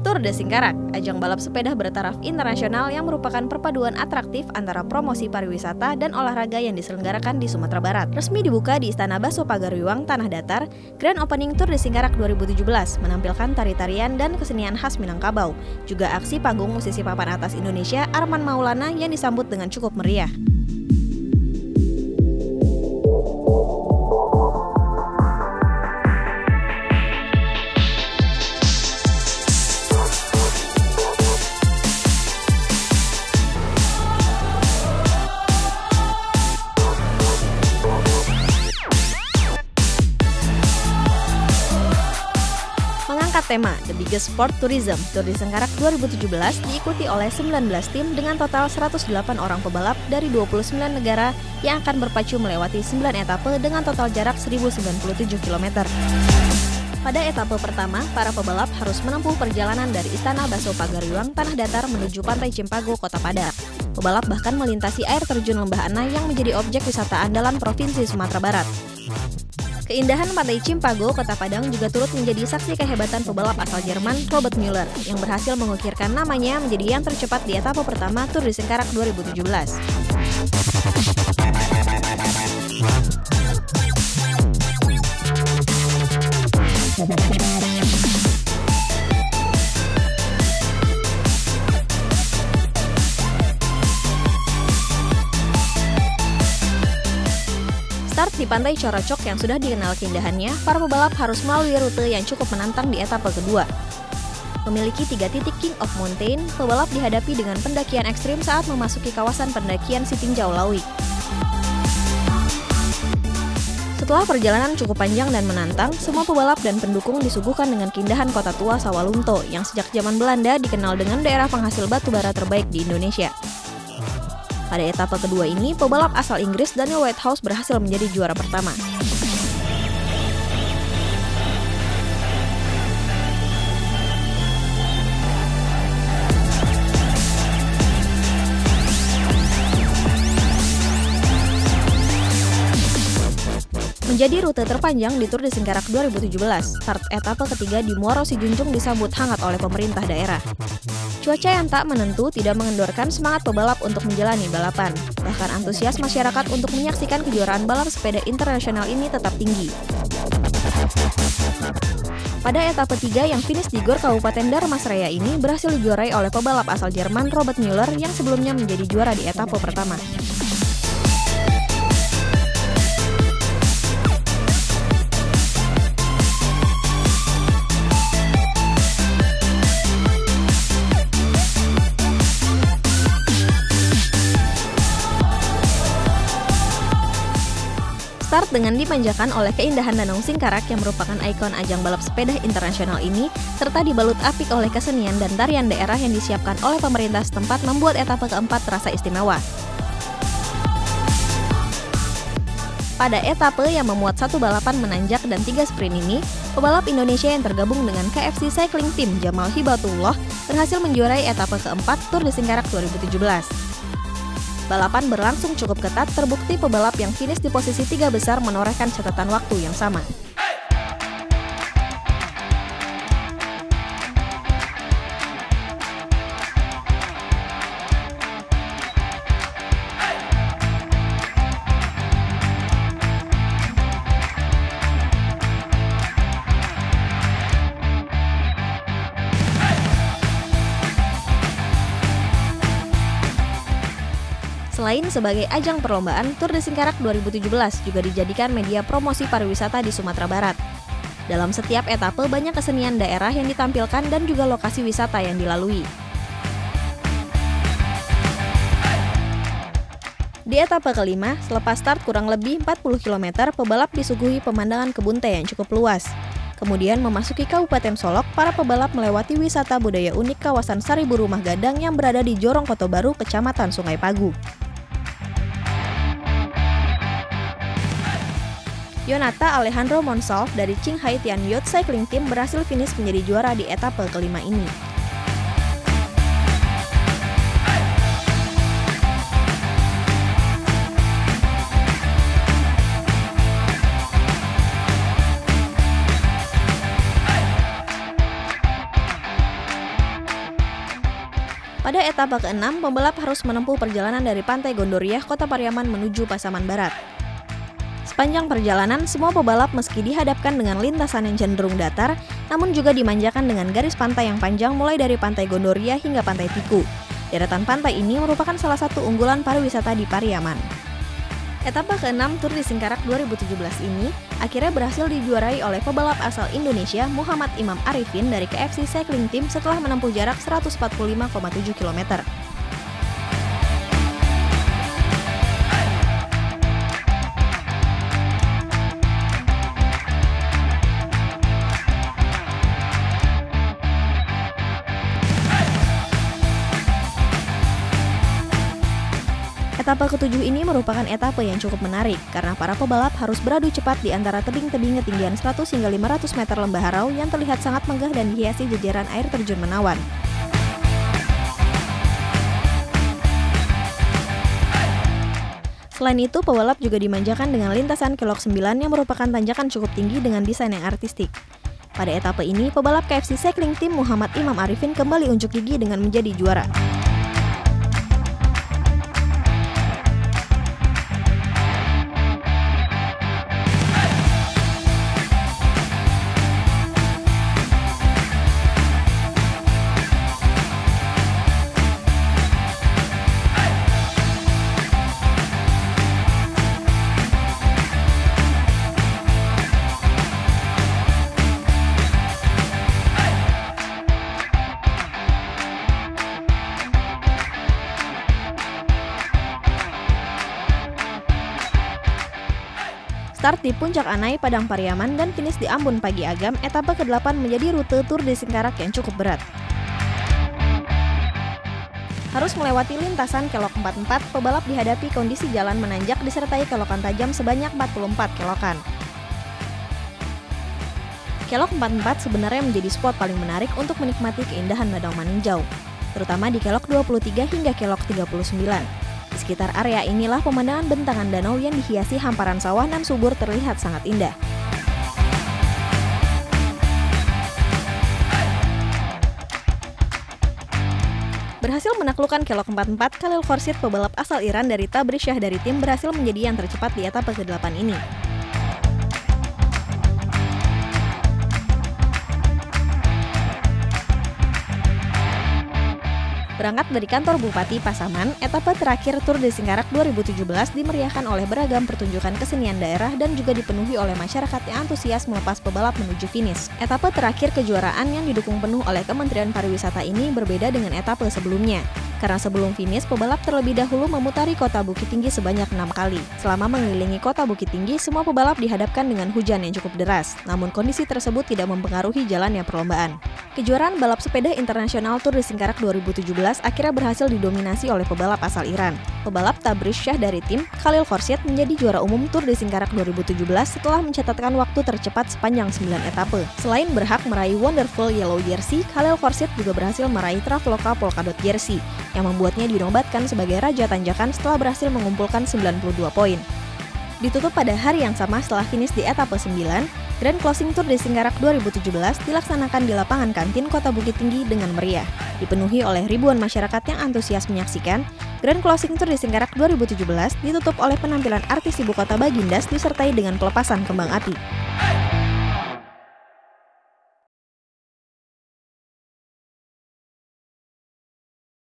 Tour de Singkarak, ajang balap sepeda bertaraf internasional yang merupakan perpaduan atraktif antara promosi pariwisata dan olahraga yang diselenggarakan di Sumatera Barat. Resmi dibuka di Istana Baso Pagariwang, Tanah Datar, Grand Opening Tour de Singkarak 2017 menampilkan tari-tarian dan kesenian khas Minangkabau, juga aksi panggung musisi papan atas Indonesia Arman Maulana yang disambut dengan cukup meriah. Mengangkat tema The Biggest Sport Tourism, Tour de Singkarak 2017 diikuti oleh 19 tim dengan total 108 orang pebalap dari 29 negara yang akan berpacu melewati 9 etape dengan total jarak 1097 km. Pada etape pertama, para pebalap harus menempuh perjalanan dari Istana Baso Pagariwang, Tanah Datar menuju Pantai Cimpago, Kota Padang. Pebalap bahkan melintasi air terjun Lembah Anai yang menjadi objek wisata andalan Provinsi Sumatera Barat. Keindahan Pantai Cimpago, Kota Padang juga turut menjadi saksi kehebatan pebalap asal Jerman Robert Müller yang berhasil mengukirkan namanya menjadi yang tercepat di etapa pertama Tour de Singkarak 2017. Start di Pantai Corocok yang sudah dikenal keindahannya, para pebalap harus melalui rute yang cukup menantang di etapa kedua. Memiliki 3 titik King of Mountain, pebalap dihadapi dengan pendakian ekstrim saat memasuki kawasan pendakian Sitinjau Lawi. Setelah perjalanan cukup panjang dan menantang, semua pebalap dan pendukung disuguhkan dengan keindahan kota tua Sawalunto yang sejak zaman Belanda dikenal dengan daerah penghasil batu bara terbaik di Indonesia. Pada etapa kedua ini, pebalap asal Inggris Daniel Whitehouse berhasil menjadi juara pertama. Menjadi rute terpanjang di Tour de Singkarak 2017, start etapa ketiga di Muaro Sijunjung disambut hangat oleh pemerintah daerah. Cuaca yang tak menentu tidak mengendorkan semangat pebalap untuk menjalani balapan. Bahkan antusias masyarakat untuk menyaksikan kejuaraan balap sepeda internasional ini tetap tinggi. Pada etapa 3 yang finish di Gor Kabupaten Darmasraya ini berhasil dijuarai oleh pebalap asal Jerman Robert Müller yang sebelumnya menjadi juara di etapa pertama. Start dengan dimanjakan oleh keindahan Danau Singkarak yang merupakan ikon ajang balap sepeda internasional ini, serta dibalut apik oleh kesenian dan tarian daerah yang disiapkan oleh pemerintah setempat membuat etapa keempat terasa istimewa. Pada etapa yang memuat 1 balapan menanjak dan 3 sprint ini, pebalap Indonesia yang tergabung dengan KFC Cycling Team Jamal Hibatullah berhasil menjuarai etapa keempat Tour de Singkarak 2017. Balapan berlangsung cukup ketat, terbukti pebalap yang finish di posisi 3 besar menorehkan catatan waktu yang sama. Selain sebagai ajang perlombaan, Tour de Singkarak 2017 juga dijadikan media promosi pariwisata di Sumatera Barat. Dalam setiap etape banyak kesenian daerah yang ditampilkan dan juga lokasi wisata yang dilalui. Di etapa kelima, selepas start kurang lebih 40 km, pebalap disuguhi pemandangan kebun teh yang cukup luas. Kemudian memasuki Kabupaten Solok, para pebalap melewati wisata budaya unik kawasan Saribu Rumah Gadang yang berada di Jorong Koto Baru, Kecamatan Sungai Pagu. Yonata Alejandro Monsalve dari Qinghai Tian Yacht Cycling Team berhasil finish menjadi juara di etapa kelima ini. Pada etapa ke-6, pembalap harus menempuh perjalanan dari Pantai Gondoriah, Kota Pariaman menuju Pasaman Barat. Sepanjang perjalanan, semua pebalap meski dihadapkan dengan lintasan yang cenderung datar, namun juga dimanjakan dengan garis pantai yang panjang mulai dari Pantai Gondoriah hingga Pantai Tiku. Deretan pantai ini merupakan salah satu unggulan pariwisata di Pariaman. Etapa ke-6 Tour di Singkarak 2017 ini akhirnya berhasil dijuarai oleh pebalap asal Indonesia Muhammad Imam Arifin dari KFC Cycling Team setelah menempuh jarak 145,7 km. Etapa ke-7 ini merupakan etapa yang cukup menarik karena para pebalap harus beradu cepat di antara tebing-tebing ketinggian 100 hingga 500 meter lembah harau yang terlihat sangat megah dan dihiasi jejeran air terjun menawan. Selain itu, pebalap juga dimanjakan dengan lintasan kelok 9 yang merupakan tanjakan cukup tinggi dengan desain yang artistik. Pada etapa ini, pebalap KFC Cycling Team Muhammad Imam Arifin kembali unjuk gigi dengan menjadi juara. Start di Puncak Anai, Padang Pariaman, dan finish di Ambon Pagi Agam, etapa ke-8 menjadi rute Tour de Singkarak yang cukup berat. Harus melewati lintasan kelok 44, pebalap dihadapi kondisi jalan menanjak disertai kelokan tajam sebanyak 44 kelokan. Kelok 44 sebenarnya menjadi spot paling menarik untuk menikmati keindahan Ladang Maninjau, terutama di kelok 23 hingga kelok 39. Di sekitar area inilah pemandangan bentangan danau yang dihiasi hamparan sawah nan subur terlihat sangat indah. Berhasil menaklukkan kelok 44, Khalil Khorsyid pebalap asal Iran dari Tabriz Shah dari tim berhasil menjadi yang tercepat di etapa ke-8 ini. Berangkat dari kantor Bupati Pasaman, etapa terakhir Tour de Singkarak 2017 dimeriahkan oleh beragam pertunjukan kesenian daerah dan juga dipenuhi oleh masyarakat yang antusias melepas pebalap menuju finish. Etapa terakhir kejuaraan yang didukung penuh oleh Kementerian Pariwisata ini berbeda dengan etapa sebelumnya. Karena sebelum finish, pebalap terlebih dahulu memutari kota Bukit Tinggi sebanyak 6 kali. Selama mengelilingi kota Bukit Tinggi, semua pebalap dihadapkan dengan hujan yang cukup deras. Namun kondisi tersebut tidak mempengaruhi jalannya perlombaan. Kejuaraan balap sepeda internasional Tour de Singkarak 2017 akhirnya berhasil didominasi oleh pebalap asal Iran. Pebalap Tabriz Shah dari tim, Khalil Khorsyid menjadi juara umum Tour de Singkarak 2017 setelah mencatatkan waktu tercepat sepanjang 9 etape. Selain berhak meraih Wonderful Yellow Jersey, Khalil Khorsyid juga berhasil meraih Traveloka Polkadot Jersey, yang membuatnya dinobatkan sebagai Raja Tanjakan setelah berhasil mengumpulkan 92 poin. Ditutup pada hari yang sama setelah finish di etapa 9, Grand Closing Tour de Singkarak 2017 dilaksanakan di lapangan kantin Kota Bukit Tinggi dengan meriah. Dipenuhi oleh ribuan masyarakat yang antusias menyaksikan, Grand Closing Tour de Singkarak 2017 ditutup oleh penampilan artis ibu kota Bagindas disertai dengan pelepasan kembang api.